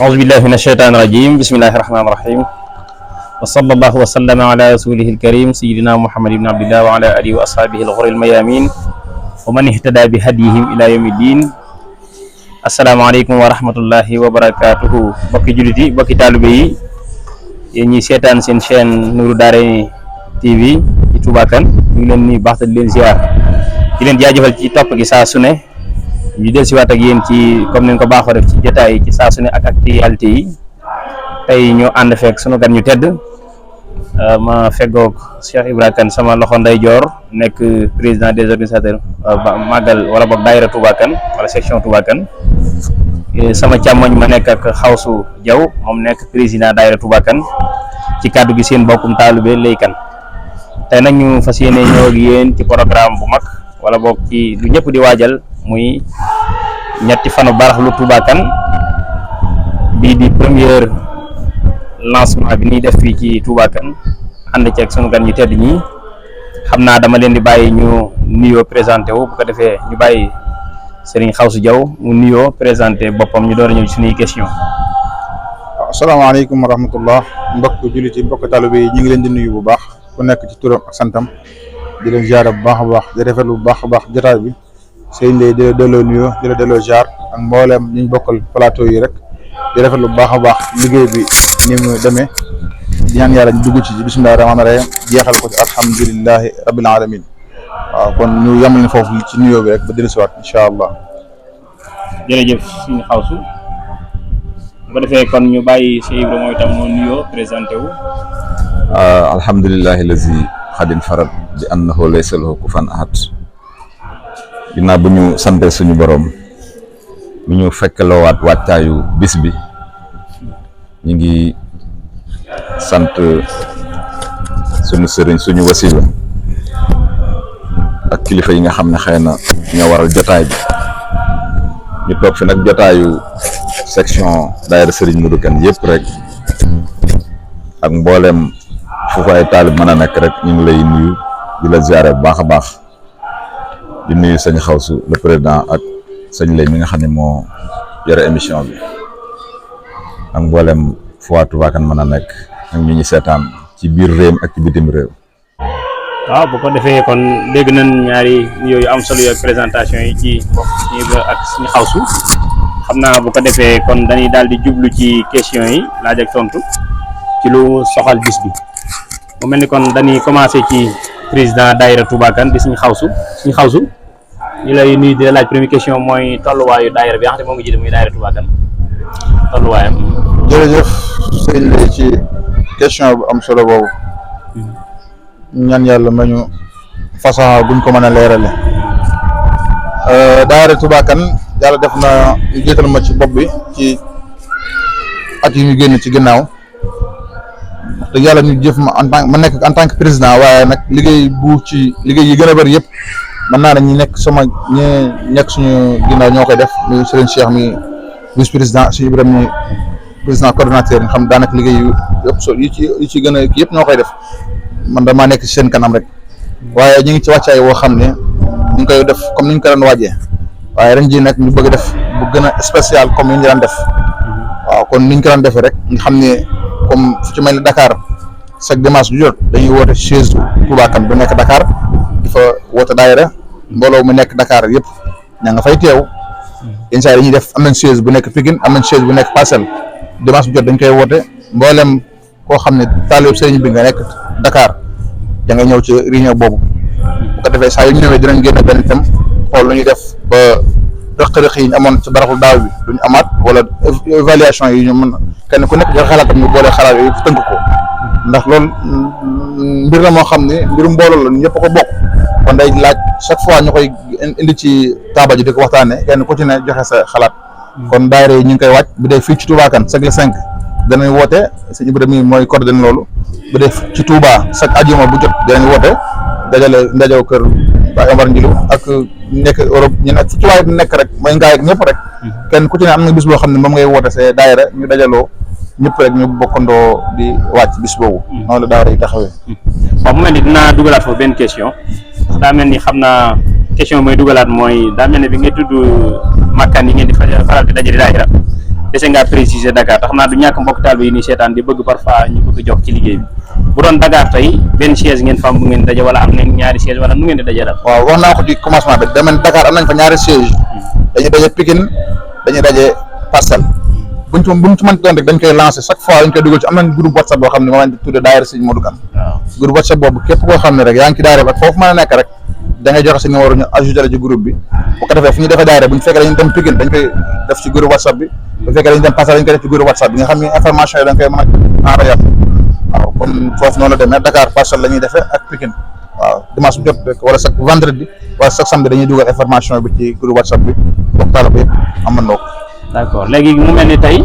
أعوذ بالله من الشيطان الرجيم بسم الله الرحمن الرحيم وصلى الله وسلم على رسوله الكريم سيدنا محمد بن عبد الله وعلى آله وأصحابه الغر الميامين ومن اهتدى بهديهم إلى يوم الدين. السلام عليكم ورحمة الله وبركاته. bokki jullit yi bokki taalibe yi yéen ñi seetaan seen chaîne Nourou Darayni TV ci Touba Kane ñu ngi leen ni baax di leen ziar di leen jaajëfal ci topp gi saa su ne ñu del si waat ak yéen ci comme ni ko baaxoo def ci jotaay yi ci saa su ne ak actualité yi tey ñu ànd fekk sunu gan ñu tedd ma feggoog Cheikh Ibra Kane sama loxo ndeyjoor nekk président des organisateurs màggal wala boog daayira Touba Kane wala section Touba Kane sama càmmoñ ma nekk ak Xawsu Jaw moom nekk président daayira Touba Kane ci kàddu gi seen bokkum taalibe Lay Kane tey nag ñu fas yéene ñëw ak yéen ci programme bu mag wala boog ci lu ñëpp di waajal muy ñetti fanu baraxlu Touba Kane bii di première lancement bi ñuy def fii ci Touba Kane ànd ci ak sunu gan ñu tedd ñi xam naa dama leen di bàyyi ñu nuyoo présenté wu bu ko defee ñu bàyyi Serigne Xawsu Jaw mu nuyoo présenté boppam ñu door a ñëw ci suñuy question. waaw asalaamaaleykum wa rahmatullah mbokk jullit yi mbokk taalibe yi ñu ngi leen di nuyu bu baax ku nekk ci turam ak santam di leen ziar bu baax a baax di rafetlu bu baax a baax jotaay bi sëñ Lay di la delloo nuyoo di la delloo ziar ak mbooleem ñu bokkal plateau yi rek di rafetlu bu baax a baax liggéey bi ni mu demee di ñaan yàlla ñu dugg ci bismillahi rahmaani rahim jeexal ko ci alhamdulillahi rabbil alamin waaw kon ñu yemal ni foofu ci nuyoo bi rek ba dellusiwaat incha allah. jërëjëf suñu Xawsu bu ko defee kon ñu bàyyi Cheikh Ibra mooy tam moo nuyoo présenté wu. alhamdulillahi lazi xadin farad bi annahu laysa lahu kufan ahad. ginnaaw bu ñu sante suñu borom mu ñu fekkeloowaat wàccaayu bis bi ñu ngi sant suñu sëriñ suñu wasila ak kilifa yi nga xam ne xëy na ñoo waral jotaay bi ñu toog fi nag jotaayu section daayira Sëriñ Modou Kane yëpp rek ak mboolem fu ko ay taalib mën a nekk rek ñu ngi lay nuyu di la ziare bu baax a baax di nuyu sëñ Xawsu le président ak sëñ Lay mi nga xam ne moo yore émission bi ak mboolem fu waa Touba Kane mën a nekk ak ñu ñu seetaan ci biir réew ak ci bitim réew. waaw bu ko defee kon dégg nañ ñaari yooyu am solo ak présentation yi ci mbokk ñi ak suñu Xawsu xam naa bu ko defee kon dañuy daal di jublu ci question yi laaj ak tontu ci lu soxal bis bi mu mel ni kon dañuy commencé ci président daayira Touba Kane di suñu Xawsu ñu lay nuyu di la laaj première question mooy tolluwaayu daayira bi nga xam ne moo ngi jiite muy daayira Touba Kane tolluwaayam. jërëjëf sëñ Lay ci question bu am solo boobu ñaan yàlla ma ñu façon buñ ko mën a leerale daayira Touba Kane yàlla def na ñu jiital ma ci bopp bi ci at yi ñu génn ci ginnaaw wax dëgg yàlla ñu jëf ma nekk en tant que président waaye nag liggéey yi gën a bëri yëpp mën naa ne ñi nekk suñu ginnaaw ñoo koy def muy Serigne Cheikh mi vice président suñu Ibrahima mi président coordonnateur nga xam daanaka liggéey yu yëpp yi ci gën a kii yëpp ñoo koy def man damaa nekk ci seen kanam rek waaye ñu ngi ci wàccaay woo xam ne ñu ngi koy def comme ni ñu ko daan waajee waaye ren jii nag ñu bëgg def bu gën a spécial comme ni ñu daan def waaw kon ni ñu ko daan defee rek nga xam ne comme fu ci mel ni Dakar chaque dimanche du jot dañuy woote chaise Touba Kane bu nekk Dakar di fa woote daayira mbooloo mu nekk Dakar yëpp ña nga fay teew yenn saa yi dañuy def am nañ chaise bu nekk Pikine am nañ chaise bu nekk Parcelles dimanche bu jot dañ koy woote mboolem koo xam ne taalibe sëriñ bi nga nekk Dakar da nga ñëw ci réunion boobu bu ko defee saa yu ñu ñëwee dinañ génn benn thème xool lu ñuy def ba rëq-rëq yi ñu amoon ci baraxul daaw bi duñu amaat wala évaluation yi ñu mën kenn ku nekk joxe xalaatam ñu boole xalaat yooyu tënk ko ndax loolu mbir la moo xam ne mbirum mbooloo la ñëpp ko bokk kon day laaj chaque fois ñu koy indi ci taabal ji di ko waxtaanee kenn ku ci ne joxe sa xalaat kon daayira yi ñu ngi koy wàcc bu dee fii ci Touba Kane chaque le 5 danañ woote sëñ Ibrahima mooy coordonné loolu bu dee ci Touba chaque ajuma bu jot danañ woote dajale ndajew kër Baye Omar Ndilu ak nekk Europe ñu ne fu ci waay nekk rek mooy ngaay ak ñëpp rek kenn ku ci ne am na bis boo xam ne moom ngay woote see daayira ñu dajaloo ñëpp rek ñu bokkandoo di wàcc bis boobu noonu la daayira yi taxawee. waaw mu mel ni dinaa dugalaat foofu benn question daa mel ni xam naa question mooy dugalaat mooy daa mel ne bi ngay tudd makkaan yi ngeen di faral di dajale daayira dese ngaa préciser Dakar tax naa du ñàkk mbokk taal bi nii seetaan di bëgg parfois ñu bëgg jox ci liggéey bi bu doon Dakar tey benn chaise ngeen fam bu ngeen daje wala am ngeen ñaari chaise wala nu ngeen di daje daal. waaw wax naa ko ci commencement bi dama ne Dakar am nañ fa ñaari siège dañuy daje Pikine dañuy daje Parcelles buñ ci mënti doon rek dañ koy lancer chaque fois dañ koy dugal ci am nañ groupe WhatsApp boo xam ne moo leen di tuddee daayira Serigne Modou Kane. waaw groupe WhatsApp boobu képp koo xam ne rek yaa ngi ci daayira ak foofu mën a nekk rek da ngay joxe sa numéro ñu ajouté la ci groupe bi bu ko defee fu ñu defee daayira bu ñu fekkee dañu dem Pikine dañ koy def ci groupe WhatsApp bi bu fekkee dañu dem Parcelles dañ koy def ci groupe WhatsApp bi nga xam ne information yi dañ koy mën a envoyer waaw kon foofu noonu la demee Dakar Parcelles la ñuy defee ak Pikine waaw dimanche bu jot rek wala chaque vendredi wala chaque samedi dañuy dugal information bi ci groupe WhatsApp bi bokk taala bi yëpp amandoo ko. d'accord léegi mu mel ni tey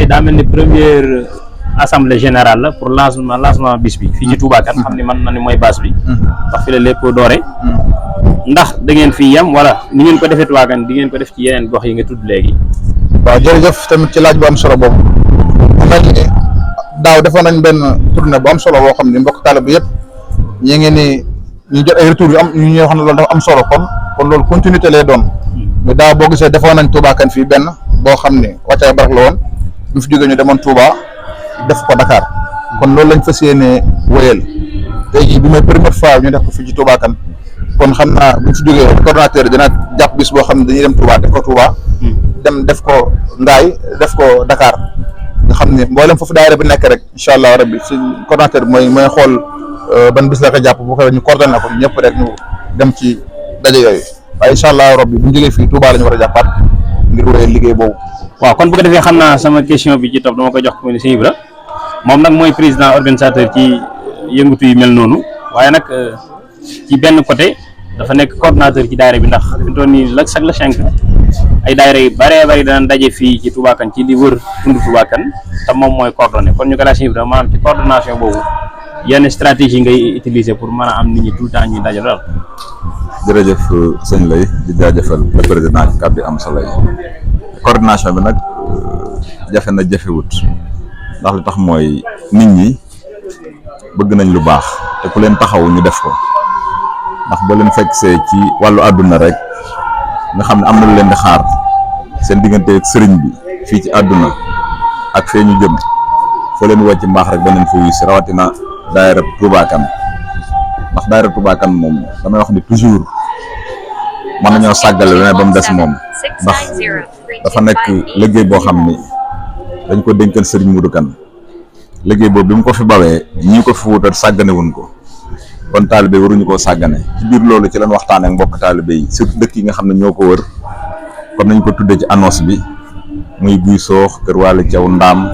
daa mel ni première assemblée générale la pour lancement bis bi fii ci Touba Kane xam ni man na ni mooy base bi ndax fi la lépp doore ndax da ngeen fi yem wala ni ngeen ko defee Touba Kane di ngeen ko def ci yeneen gox yi nga tudd léegi. waaw jërëjëf tamit ci laaj bu am solo boobu xam nañ ni daaw defoon nañ benn tournée bu am solo boo xam ni mbokk taalibe bi yëpp ñi ngi ni ñu jot ay retours yu am ñu ñoo xam ne loolu dafa am solo kon loolu continuité lay doon mais daaw boo gisee defoon nañ Touba Kane fii benn boo xam ni wàccaay barak la woon ñu fi jógee ñu demoon Touba def ko Dakar kon loolu lañ fas yéenee wéyal tey jii bi mooy première fois ñu def ko fii ci Touba Kane kon xam naa bu ñu fi jógee coordonnateur dina jàpp bis boo xam ne dañuy dem Touba def ko Touba dem def ko Ngaye def ko Dakar nga xam ne mboolem foofu daayira bi nekk rek incha allah rabbi si coordonnateur bi mooy xool ban bis la ko jàpp bu ko ñu coordonné ko ñëpp rek ñu dem ci daje yooyu waaye incha allah rabbi bu ñu jógee fii Touba la ñu war a jàppaat ngir wéyal liggéey boobu. waaw kon bu ko defee xam naa sama question bi ci topp dama ko jox ko ni Sëñ Ibra moom nag mooy président organisateur ci yëngatu yu mel noonu waaye nag ci benn côté dafa nekk coordonnateur ci daayira bi ndax fi mu toll nii la cinq ay daayira yu bëree bëri danañ daje fii ci Touba Kane ci di wër tund Touba Kane te moom mooy coordonné kon ñu ko laaj Sëñ Ibra maanaam ci coordination boobu yenn stratégie ngay utiliser pour mën a am nit ñi tout le temps ñuy daje daal. jërëjëf sëñ lay di jaajëfal le président ci kàddu am solo yi coordination bi nag jafe na jafewut ndax li tax mooy nit ñi bëgg nañ lu baax te ku leen taxawu ñu def ko ndax ba leen fekk see ci wàllu àdduna rek nga xam ne am na lu leen di xaar seen diggante ak sëriñ bi fii ci àdduna ak fee ñu jëm foo leen wàcc mbaax rek ba nañ fa wuyu si rawatina daayira Touba Kane ndax daayira Touba Kane moom damay wax ni toujours mën nañoo sàggale lu ne ba mu des moom ndax dafa nekk liggéey boo xam ni dañ ko dénkan Serigne Modou Kane liggéey boobu bi mu ko fi bawee ñi ko fi wutal sàggane wuñ ko kon taalibe waruñu koo sàggane ci biir loolu ci lañ waxtaan ak mbokk taalibe yi surtout dëkk yi nga xam ne ñoo ko wër comme nañ ko tuddee ci annonce bi muy Guy Soox Kër Waale Thiaw Ndaam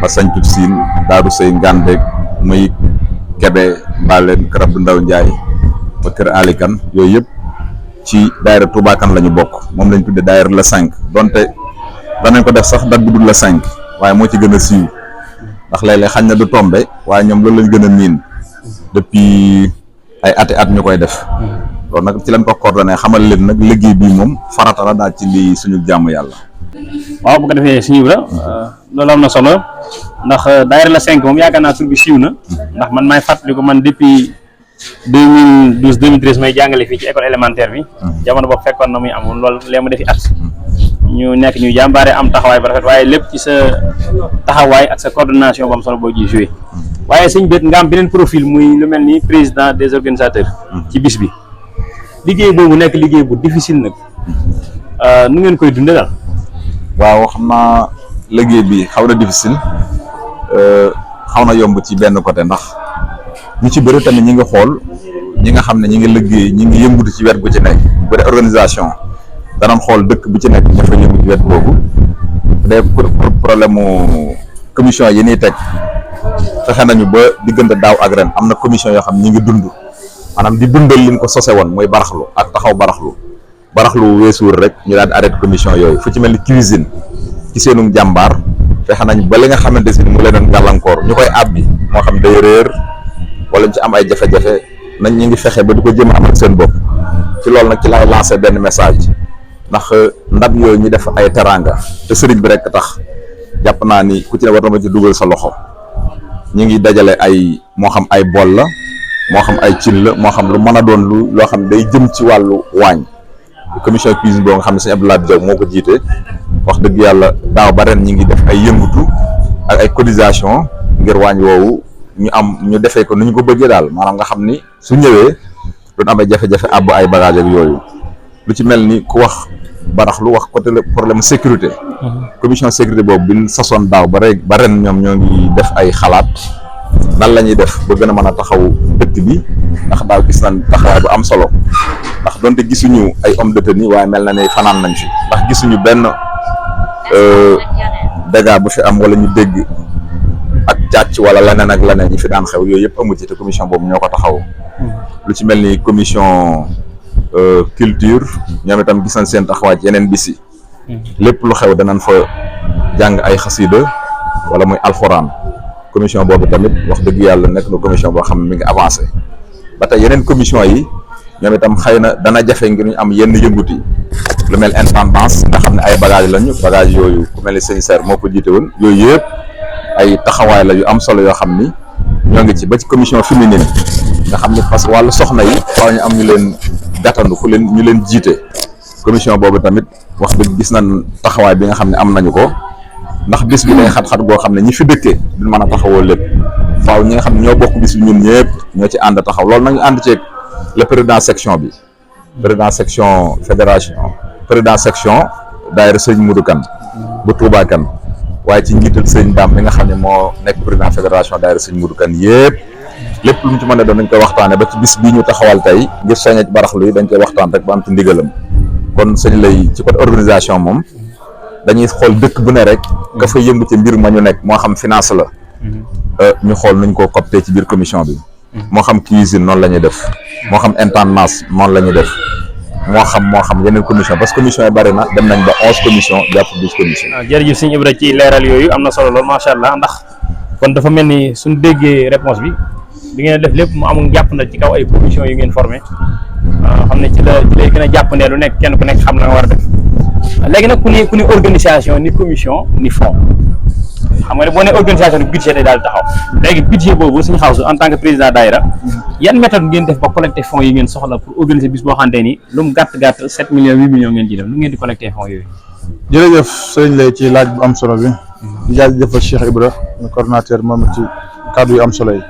ba Sañtut Siin Daaru Sey Ngandek muy Kebe Mbaleen Kër Abdou Ndaw Njaay ba Kër Ali Kane yooyu yëpp ci daayira Touba Kane la ñu bokk moom lañ tuddee daayira la 5 donte danañ ko def sax date bu dul la 5 waaye moo ci gën a siiw ndax léeg-léeg xañ na du tombe waaye ñoom loolu lañ gën a miin depuis ay ati at ñu koy def loolu nag ci lañ ko coordonné xamal leen nag liggéey bii moom farata la daal ci lii suñu jàmm yàlla. waaw bu ko defee Sëñ Ibra loolu am na solo ndax daayira la 5 moom yaakaar naa tur bi siiw na ndax man maay fàttali ko man depuis 2012 2013 may jàngale fii ci école élémentaire bi jamono boobu fekkoon na muy amoon loolu lee ma defi at ñu nekk ñu jàmbaare am taxawaay ba rafet waaye lépp ci sa taxawaay ak sa coordination bu am solo boo ji joué waaye sëñ bét nga am beneen profil muy lu mel ni président des organisateurs ci bis bi liggéey boobu nekk liggéey bu difficile nag nu ngeen koy dunde daal. waaw xam naa liggéey bi xaw na difficile xaw na yomb ci benn côté ndax ñu ci bëri tamit ñi ngi xool ñi nga xam ne ñi ngi liggéey ñi ngi yëngutu ci wet bu ci nekk bu dee organisation danañ xool dëkk bu ci nekk ña fa yëngu ci wet boobu bu dee problème mu commission yi ñuy teg fexe nañu ba diggante daaw ak ren am na commission yoo xam ñi ngi dund maanaam di dundal liñ ko sose woon mooy baraxlu ak taxaw baraxlu weesuwul rek ñu daal di arrêté commission yooyu fu ci mel ni cuisine ci seenu jàmbaar fexe nañ ba li nga xamante si mu leen gàllankoor ñu koy àbbi moo xam day réer wala ñu ci am ay jafe-jafe nañ ñu ngi fexe ba di ko jëm amal seen bopp ci loolu nag ci laay lancé benn message ndax ndab yooyu ñu def ay teranga te sëriñ bi rek tax jàpp naa ni ku ci ne war na ma ci dugal sa loxo ñu ngi dajale ay moo xam ay bool la moo xam ay cin la moo xam lu mën a doon loo xam day jëm ci wàllu waañ commission cuisine boo nga xam ne sëñ Abdoulaye Diaw moo ko jiite wax dëgg yàlla daaw ba ren ñi ngi def ay yëngutu ak ay cotisation ngir wàññi woowu ñu defee ko nu ñu ko bëggee daal maanaam nga xam ni su ñëwee doon am ay jafe-jafe àbb ay bagage ak yooyu lu ci mel ni ku wax baraxlu wax côté problème sécurité commission sécurité boobu bi sasoon daaw ba ren ñoom ñoo ngi def ay xalaat nan la ñuy def ba gën a mën a taxaw dëkk bi ndax daaw gis nañ taxawaay bu am solo ndax donte gisuñu ay homme de tenue waaye mel na ne fanaan nañ fi ndax gisuñu benn dégâts bu fi am wala ñu dégg ak càcc wala leneen ak leneen yi fi daan xew yooyu yëpp amu ci te commission boobu ñoo ko taxaw lu ci mel ni commission culture ñoom itam gis nañ seen taxawaay ci yeneen bis yi lépp lu xew danañ fa jàng ay xasida wala muy alxuraan commission boobu tamit wax dëgg yàlla nekk na commission boo xam ne mi ngi avancé ba tey yeneen commission yi ñoom itam xëy na dana jafe ngir ñu am yenn yëngut yi lu mel intendance nga xam ne ay bagage lañu bagage yooyu ku mel ni sëñ Serre moo ko jiite woon yooyu yëpp ay taxawaay la yu am solo yoo xam ni ñoo ngi ci ba ci commission féminine nga xam ni parce que wàllu soxna yi faaw ñu am ñu leen gàttandu ñu leen jiite commission boobu tamit wax dëgg gis nañ taxawaay bi nga xam ne am nañu ko ndax bis bi day xat-xat goo xam ne ñi fi dëkkee duñ mën a taxawoo lépp faaw ñi nga xam ne ñoo bokk bis bi ñun ñëpp ñoo ci ànd taxaw loolu nag ñu ànd ceeg le président section bi président section fédération président section daayira sëñ Modou Kane bu Touba Kane waaye ci njiital sëñ Dame bi nga xam ne moo nekk président fédération daayira sëñ Modou Kane yëpp lépp lu mu ci mën a doon dañ koy waxtaane ba ci bis bii ñu taxawal tey ngir soññe ci baraxlu yi dañ koy waxtaan rek ba am ci ndigalam kon sëñ lay ci côté organisation moom dañuy xool dëkk bu ne rek nga fa yëngu ci mbir ma ñu nekk moo xam finance la ñu xool nuñ ko copté ci biir commission bi moo xam cuisine noonu la ñuy def moo xam intendance noonu la ñuy def moo xam yeneen commission parce que commission yi bari na dem nañ ba 11 commission jàpp 12 commission. waaw jërëjëf sëñ Ibra ci leeral yooyu am na solo lool macha allah ndax kon dafa mel ni suñu déggee réponse bi ngeen def lépp mu amul jàpp na ci kaw ay commission yu ngeen formé xam ne ci lay gën a jàpp ne lu nekk kenn ku nekk xam na nga war a def léegi nag ku ni organisation ni commission ni fond xam nga ne boo nee organisation ni budget day daal taxaw léegi budget boobu suñu xaw su en tant que président daayira yan méthode ngeen def ba collecter fonds yi ngeen soxla pour organiser bis boo xamante ni lu mu gàtt 7 millions 8 millions ngeen ci def lu ngeen di collecter fonds yooyu. jërëjëf sëriñ lay ci laaj bu am solo bi di jaajëfal Cheikh Ibra coordonnateur moom ci kàddu yu am solo yi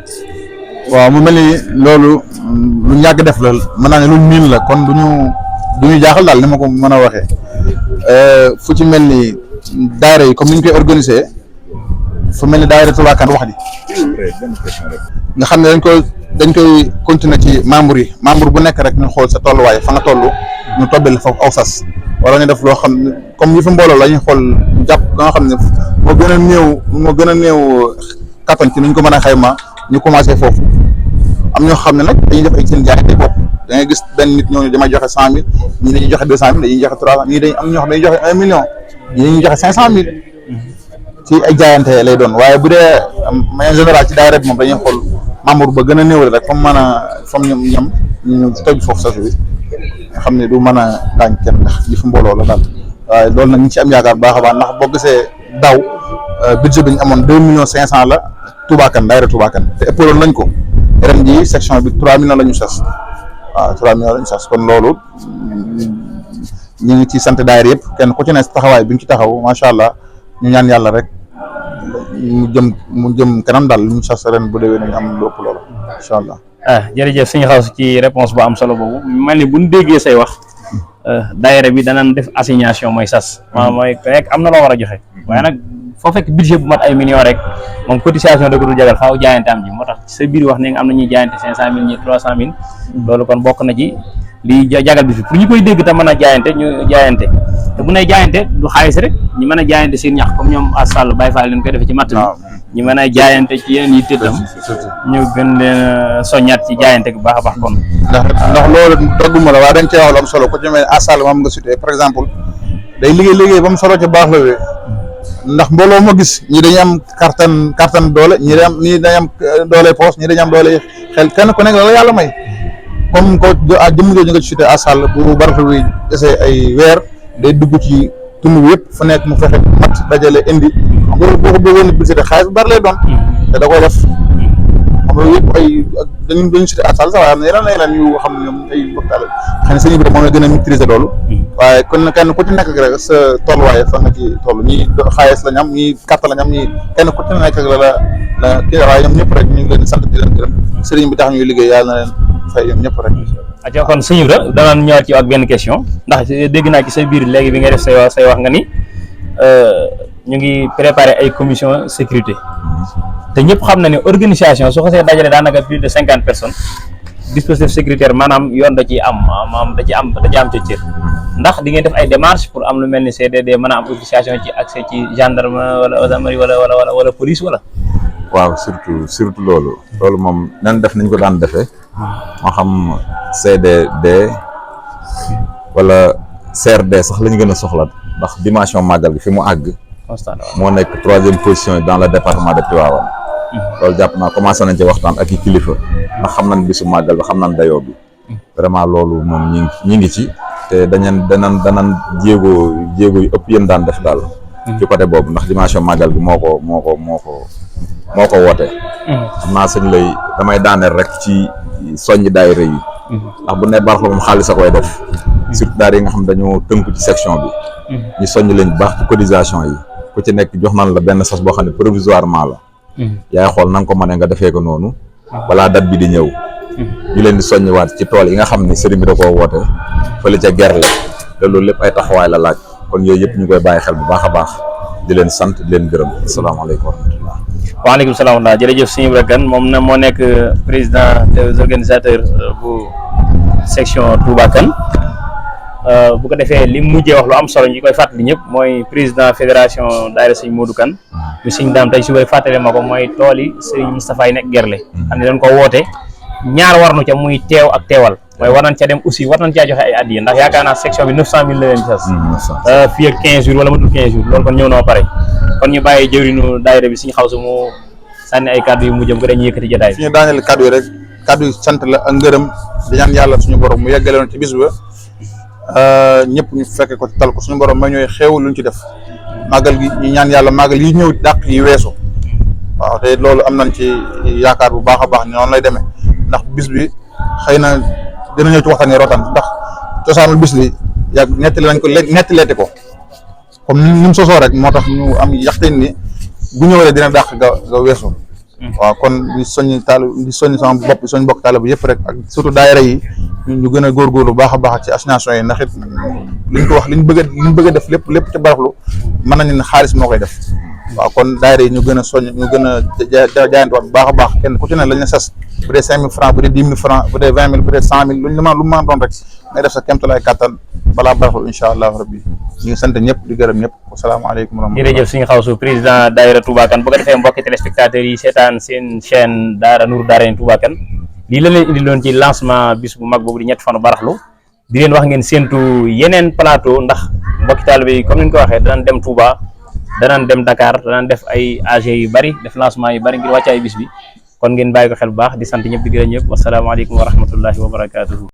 waaw mu mel ni loolu lu ñàkk def la mën naa ne lu miin la kon du ñu jaaxal daal ni ma ko mën a waxee fu ci mel ni daayira yi comme ni ñu koy organiser fu mel ni daayira Touba Kane wax ji nga xam ne dañ koy continuer ci membre yi membre bu nekk rek ñu xool sa tolluwaay fa nga toll ñu tobbal foofu aw sas wala ñu def loo xam ne comme yi fi mbooloo la ñuy xool jàpp ba nga xam ne moo gën a néew kattan ci ni ñu ko mën a xayma ñu commencé foofu am ñoo xam ne nag dañuy def ay seen jaayante bopp da ngay gis benn nit ñooñu damay joxe 100 000 ñii dañuy joxe 200 000 dañuy joxe 300 ñii dañuy am ñoo xam ne dañuy joxe 1 million ñii dañuy joxe 500 000 ci ay jaayante lay doon waaye bu dee en général ci daayira bi moom dañuy xool membre ba gën a néew rek comme mën a comme ñoom ñu toj foofu sasu bi nga xam ne du mën a gaañ kenn ndax li fi mbooloo la daal waaye loolu nag ñu ci am yaakaar bu baax a baax ndax boo gisee daw budget bi ñu amoon 2 millions 500 la Touba Kane daayira Touba Kane te ëppaloon nañ ko ren jii section bi 3 millions la ñu sas waaw 3 millions la ñu sas kon loolu ñu ngi ci sant daayira yëpp kenn ku ci ne taxawaay bi ñu ci taxaw macha allah ñu ñaan yàlla rek mu jëm kanam daal lu ñu sas ren bu déwee nañu am lu ëpp loolu incha allah. jërëjëf suñu xaw ci réponse bu am solo boobu mel ni bu ñu déggee say wax daayira bi danañ def assignation mooy sas mooy rek am na loo war a joxe waaye nag foo fekk budget bu mat ay millions rek moom cotisation da ko dul jagal faaw jaayante am ji moo tax sa biir wax ne nga am na ñuy jaayante 500 000 ñi 300 000 loolu kon bokk na ci li jagal bis bi pour ñu koy dégg te mën a jaayante ñu jaayante te bu ne jaayante du xaalis rek ñi mën a jaayante seen ñax comme ñoom Asall Baye Fall leen koy defee ci matt bi ñi mën a jaayante ci yeneen yi tëddam ñu gën leen soññaat ci jaayante bu baax a baax kon ndax loolu dogguma la waaye dañ cee wax lu am solo ku ci mel Asall moom nga cité par exemple day liggéey ba mu solo ca baax la wee ndax mbooloo ma gis ñii dañuy am kartan doole ñii dañuy am doole poos ñii dañuy am doole xel kenn ku nekk la yàlla may comme ko jëmm jooju nga ci cité Asall bu baraxlu bi desee ay weer day dugg ci tund bi yëpp fu nekk mu fexe mat dajale indi boo ko bëggoon budget xaalis bu bari lay doon te da koy def xam nga yëpp ay dañu cité Asall sax waaye am na yeneen yu xam ne ñoom ay waxtaan xëy na sëñ bi moom la gën a maîtriser loolu waaye kenn ku ci nekk rek sa tolluwaay fa nga ci toll ñii xaalis la ñam ñii kàttan la ñam ñii kenn ku ci nekk la kii waaye ñoom ñëpp rek ñu ngi leen di sant di leen gërëm sëriñ bi tax ñuy liggéey yàlla na leen fay ñoom ñëpp rek. aja kon sëñ Ibra danaan ñëwaat ci ak benn question ndax dégg naa ci sa biir léegi bi nga def say wax nga ni ñu ngi préparer ay commission sécurité te ñëpp xam na ne organisation su xasee dajale daanaka plus de 50 personnes dispositif sécuritaire maanaam yoon da ciy am da ci am ca cër ndax di ngeen def ay démarches pour am lu mel ni CDD mën a am autorisation ci accès ci gendarme wala gendarmerie wala police wala. waaw surtout loolu moom nan def nañ ko daan defee moo xam CDD wala CRD sax la ñu gën a soxla ndax dimension màggal gi fi mu àgg moo nekk 3e position dans le département de Tivaouane. loolu jàpp naa commencé nañ ci waxtaan ak i kilifa ndax xam nañ bisu màggal ba xam nañ dayoo bi vraiment loolu moom ñi ngi ci te danan jéego yu ëpp yéen daan def daal ci côté boobu ndax dimension màggal bi moo ko woote xam naa sëñ lay damay daaneel rek ci soññ daayira yi ndax bu ne baax la moom xaalis a koy def surtout daal yi nga xam dañoo tënku ci section bi ñu soññ leen bu baax ci cotisation yi ku ci nekk jox nañ la benn sas boo xam ne provisoirement la yaay xool na nga ko mënee nga defee ko noonu balaa date bi di ñëw ñu leen di soññiwaat ci tool yi nga xam ne sëriñ bi da koo woote fële ca Gerle te loolu lépp ay taxawaay la laaj kon yooyu yëpp ñu koy bàyyi xel bu baax a baax di leen sant di leen gërëm asalaamaaleykum wa rahmatullah. waaleykum salaam wa rahmatulah jërëjëf sëñ Ibra Kane moom na moo nekk président des organisateurs bu section Touba Kane bu ko defee li mujjee wax lu am solo ñi koy fàttali ñëpp mooy président fédération daayira sëñ Modou Kane ñu sëñ daam tey suba fàttale ma ko mooy tool yi sëñ Moustapha yi nekk Gerle xam ne dañ ko woote ñaar warnu ca muy teew ak teewal mooy war nañ ca dem aussi war nañ caa joxe ay addiya ndax yaakaar naa section bi 900000 la leen sas fii ak 15 jours wala matul 15 jours loolu kon ñëw noo pare kon ñu bàyyi jëwriñu daayira bi suñu xaw su mu sànni ay kàddu yu mujjëm ko dañuy yëkkati jotaay bi suñu daaneel kàddu yi rek kàddu yi sant la ak ngërëm di ñaan yàlla suñu borom mu yeggale woon ci bis ba ñëpp ñu fekke ko tal ko suñu borom ma ñooy xeewul luñ ci def màggal gi ñu ñaan yàlla màggal yi ñëw dàq yi weesu waaw te loolu am nañ ci yaakaar bu baax a baax noonu lay demee ndax bis bi xëy na dina ñëw ci waxtaan yi rotaan ndax cosaanul bis bi yàgg nettali nañ ko nettaleete ko comme ni mu sosoo rek moo tax ñu am yaqin ni bu ñëwee dina dàq nga weesu waaw kon di soññi sama bopp di soññ bokk taalibe bi yëpp rek ak surtout daayira yi ñu gën a góorgóorlu baax a baax ci association yi ndax it liñ ko wax liñ bëgg a def lépp ci baraxlu mën nañu ne xaalis moo koy def waaw kon daayira yi ñu gën a soññ ñu gën a jaayante waat bu baax a baax kenn ku ci ne lañ la sas bu dee 5000 francs bu dee 10 000 francs bu dee 20 000 bu dee 100 000 lu mu mën doon rek ngay def sa kéemtalaay kàttan balaa baraxlu incha allah rabbi ñu ngi sant ñëpp di gërëm ñëpp asalaamaaleykum wa rahmatulah. jërëjëf suñu xaw su président daayira Touba Kane bu ko defee mbokki téléspectateurs yi seetaan seen chaîne Daara Nour Daarayni Touba Kane lii la leen indi loon ci lancement bis bu mag boobu di ñett fanu baraxlu di leen wax ngeen séentu yeneen plateau ndax mbokki taalibe yi comme ni ñu ko waxee danañ dem Touba danañ dem Dakar danañ def ay AG yu bari def lancement yu bari ngir wàccaay bis bi kon ngeen bàyyi ko xel bu baax di sant ñëpp di gërëm ñëpp wasalaamaaleykum wa rahmatullahi wa barakaatuhu.